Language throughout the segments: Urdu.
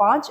5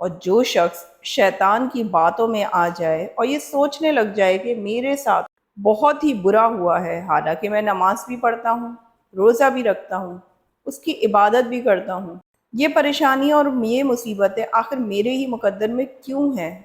اور جو شخص شیطان کی باتوں میں آ جائے اور یہ سوچنے لگ جائے کہ میرے ساتھ بہت ہی برا ہوا ہے، حالانکہ میں نماز بھی پڑھتا ہوں، روزہ بھی رکھتا ہوں، اس کی عبادت بھی کرتا ہوں، یہ پریشانیاں اور یہ مصیبتیں آخر میرے ہی مقدر میں کیوں ہیں؟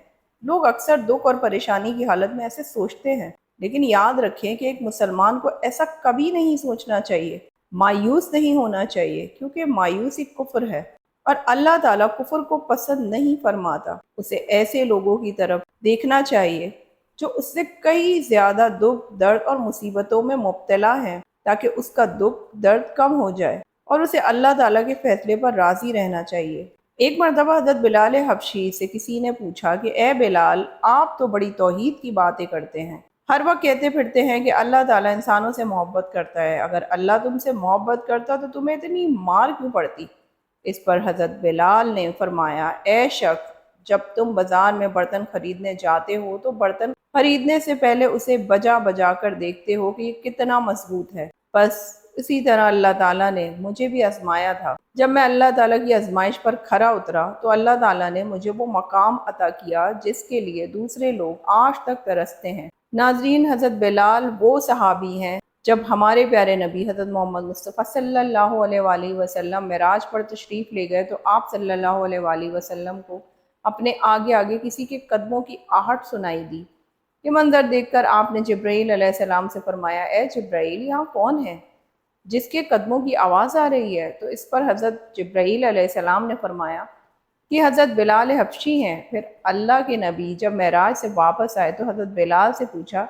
لوگ اکثر دکھ اور پریشانی کی حالت میں ایسے سوچتے ہیں، لیکن یاد رکھیں کہ ایک مسلمان کو ایسا کبھی نہیں سوچنا چاہیے، مایوس نہیں ہونا چاہیے، کیونکہ مایوسی کفر ہے اور اللہ تعالیٰ کفر کو پسند نہیں فرماتا۔ اسے ایسے لوگوں کی طرف دیکھنا چاہیے جو اس سے کئی زیادہ دکھ، درد اور مصیبتوں میں مبتلا ہیں، تاکہ اس کا دکھ، درد کم ہو جائے اور اسے اللہ تعالیٰ کے فیصلے پر راضی رہنا چاہیے۔ ایک مرتبہ حضرت بلال حبشی سے کسی نے پوچھا کہ اے بلال، آپ تو بڑی توحید کی باتیں کرتے ہیں، ہر وقت کہتے پھرتے ہیں کہ اللہ تعالیٰ انسانوں سے محبت کرتا ہے، اگر اللہ تم سے محبت کرتا تو تمہیں اتنی مار کیوں پڑتی؟ اس پر حضرت بلال نے فرمایا، اے شخص، جب تم بازار میں برتن خریدنے جاتے ہو تو برتن خریدنے سے پہلے اسے بجا بجا کر دیکھتے ہو کہ یہ کتنا مضبوط ہے۔ بس اسی طرح اللہ تعالیٰ نے مجھے بھی آزمایا تھا۔ جب میں اللہ تعالیٰ کی آزمائش پر کھرا اترا تو اللہ تعالیٰ نے مجھے وہ مقام عطا کیا جس کے لیے دوسرے لوگ آج تک ترستے ہیں۔ ناظرین، حضرت بلال وہ صحابی ہیں جب ہمارے پیارے نبی حضرت محمد مصطفیٰ صلی اللہ علیہ وآلہ وسلم معراج پر تشریف لے گئے تو آپ صلی اللہ علیہ وآلہ وسلم کو اپنے آگے آگے کسی کے قدموں کی آہٹ سنائی دی۔ یہ منظر دیکھ کر آپ نے جبرائیل علیہ السلام سے فرمایا، اے جبرائیل، یہاں کون ہے جس کے قدموں کی آواز آ رہی ہے؟ تو اس پر حضرت جبرائیل علیہ السلام نے فرمایا کہ حضرت بلال حبشی ہیں۔ پھر اللہ کے نبی جب معراج سے واپس آئے تو حضرت بلال سے پوچھا،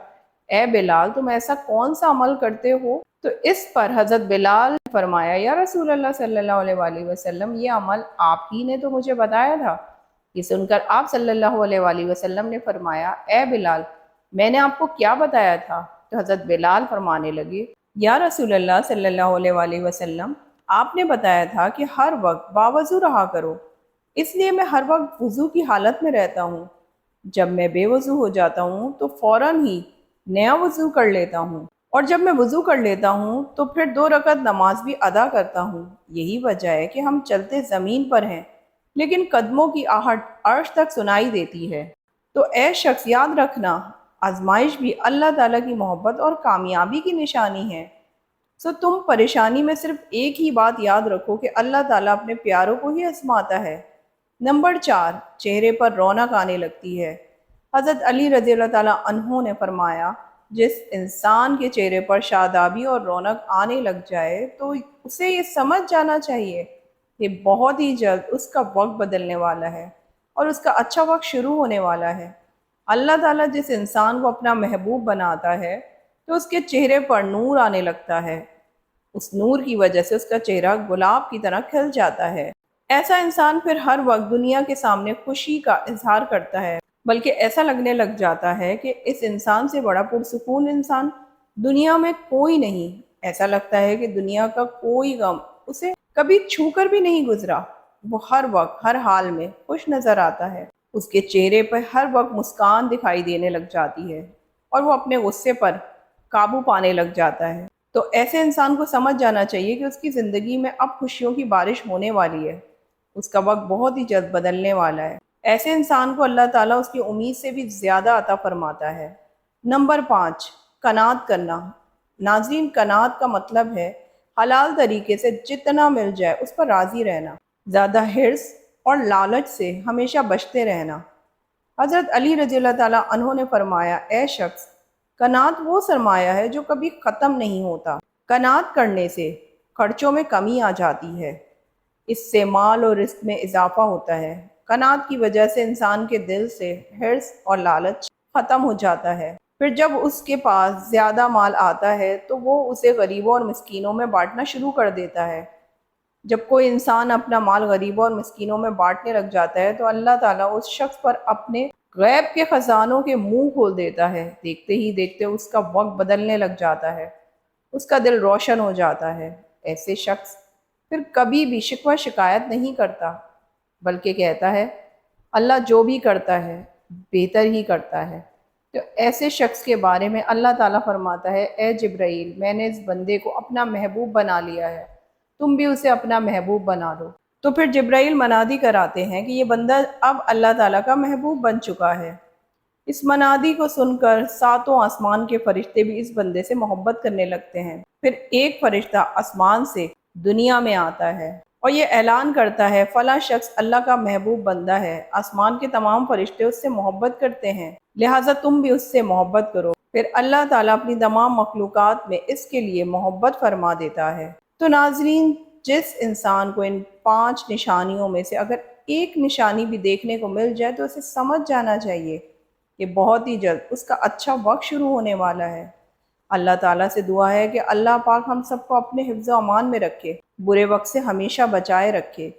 اے بلال، تم ایسا کون سا عمل کرتے ہو؟ تو اس پر حضرت بلال نے فرمایا، یا رسول اللہ صلی اللہ علیہ وآلہ وسلم، یہ عمل آپ ہی نے تو مجھے بتایا تھا۔ یہ سن کر آپ صلی اللہ علیہ وآلہ وسلم نے فرمایا، اے بلال، میں نے آپ کو کیا بتایا تھا؟ تو حضرت بلال فرمانے لگے، یا رسول اللہ صلی اللہ علیہ وآلہ وسلم، آپ نے بتایا تھا کہ ہر وقت باوضو رہا کرو، اس لیے میں ہر وقت وضو کی حالت میں رہتا ہوں۔ جب میں بے وضو ہو جاتا ہوں تو فوراً ہی نیا وضو کر لیتا ہوں، اور جب میں وضو کر لیتا ہوں تو پھر 2 رکعت نماز بھی ادا کرتا ہوں۔ یہی وجہ ہے کہ ہم چلتے زمین پر ہیں لیکن قدموں کی آہٹ عرش تک سنائی دیتی ہے۔ تو اے شخص، یاد رکھنا، آزمائش بھی اللہ تعالیٰ کی محبت اور کامیابی کی نشانی ہے۔ تم پریشانی میں صرف ایک ہی بات یاد رکھو کہ اللہ تعالیٰ اپنے پیاروں کو ہی آزماتا ہے۔ نمبر 4، چہرے پر رونق آنے لگتی ہے۔ حضرت علی رضی اللہ تعالیٰ عنہ نے فرمایا، جس انسان کے چہرے پر شادابی اور رونق آنے لگ جائے تو اسے یہ سمجھ جانا چاہیے کہ بہت ہی جلد اس کا وقت بدلنے والا ہے اور اس کا اچھا وقت شروع ہونے والا ہے۔ اللہ تعالیٰ جس انسان کو اپنا محبوب بناتا ہے تو اس کے چہرے پر نور آنے لگتا ہے، اس نور کی وجہ سے اس کا چہرہ گلاب کی طرح کھل جاتا ہے۔ ایسا انسان پھر ہر وقت دنیا کے سامنے خوشی کا اظہار کرتا ہے، بلکہ ایسا لگنے لگ جاتا ہے کہ اس انسان سے بڑا پرسکون انسان دنیا میں کوئی نہیں۔ ایسا لگتا ہے کہ دنیا کا کوئی غم اسے کبھی چھو کر بھی نہیں گزرا۔ وہ ہر وقت ہر حال میں خوش نظر آتا ہے، اس کے چہرے پر ہر وقت مسکان دکھائی دینے لگ جاتی ہے اور وہ اپنے غصے پر قابو پانے لگ جاتا ہے۔ تو ایسے انسان کو سمجھ جانا چاہیے کہ اس کی زندگی میں اب خوشیوں کی بارش ہونے والی ہے، اس کا وقت بہت ہی جلد بدلنے والا ہے۔ ایسے انسان کو اللہ تعالیٰ اس کی امید سے بھی زیادہ عطا فرماتا ہے۔ نمبر 5، قناعت کرنا۔ ناظرین، قناعت کا مطلب ہے حلال طریقے سے جتنا مل جائے اس پر راضی رہنا، زیادہ حرص اور لالچ سے ہمیشہ بچتے رہنا۔ حضرت علی رضی اللہ تعالیٰ عنہ نے فرمایا، اے شخص، قناعت وہ سرمایہ ہے جو کبھی ختم نہیں ہوتا۔ قناعت کرنے سے خرچوں میں کمی آ جاتی ہے، اس سے مال اور رزق میں اضافہ ہوتا ہے۔ قناعت کی وجہ سے انسان کے دل سے حرص اور لالچ ختم ہو جاتا ہے۔ پھر جب اس کے پاس زیادہ مال آتا ہے تو وہ اسے غریبوں اور مسکینوں میں بانٹنا شروع کر دیتا ہے۔ جب کوئی انسان اپنا مال غریبوں اور مسکینوں میں بانٹنے لگ جاتا ہے تو اللہ تعالیٰ اس شخص پر اپنے غیب کے خزانوں کے منہ کھول دیتا ہے۔ دیکھتے ہی دیکھتے اس کا وقت بدلنے لگ جاتا ہے، اس کا دل روشن ہو جاتا ہے۔ ایسے شخص پھر کبھی بھی شکوہ شکایت نہیں کرتا، بلکہ کہتا ہے، اللہ جو بھی کرتا ہے بہتر ہی کرتا ہے۔ تو ایسے شخص کے بارے میں اللہ تعالیٰ فرماتا ہے، اے جبرائیل، میں نے اس بندے کو اپنا محبوب بنا لیا ہے، تم بھی اسے اپنا محبوب بنا لو۔ تو پھر جبرائیل منادی کراتے ہیں کہ یہ بندہ اب اللہ تعالیٰ کا محبوب بن چکا ہے۔ اس منادی کو سن کر ساتوں آسمان کے فرشتے بھی اس بندے سے محبت کرنے لگتے ہیں۔ پھر ایک فرشتہ آسمان سے دنیا میں آتا ہے اور یہ اعلان کرتا ہے فلاں شخص اللہ کا محبوب بندہ ہے، آسمان کے تمام فرشتے اس سے محبت کرتے ہیں، لہٰذا تم بھی اس سے محبت کرو۔ پھر اللہ تعالیٰ اپنی تمام مخلوقات میں اس کے لیے محبت فرما دیتا ہے۔ تو ناظرین، جس انسان کو ان 5 نشانیوں میں سے اگر ایک نشانی بھی دیکھنے کو مل جائے تو اسے سمجھ جانا چاہیے کہ بہت ہی جلد اس کا اچھا وقت شروع ہونے والا ہے۔ اللہ تعالیٰ سے دعا ہے کہ اللہ پاک ہم سب کو اپنے حفظ و امان میں رکھے، برے وقت سے ہمیشہ بچائے رکھے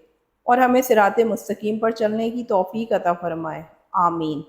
اور ہمیں صراط مستقیم پر چلنے کی توفیق عطا فرمائے۔ آمین۔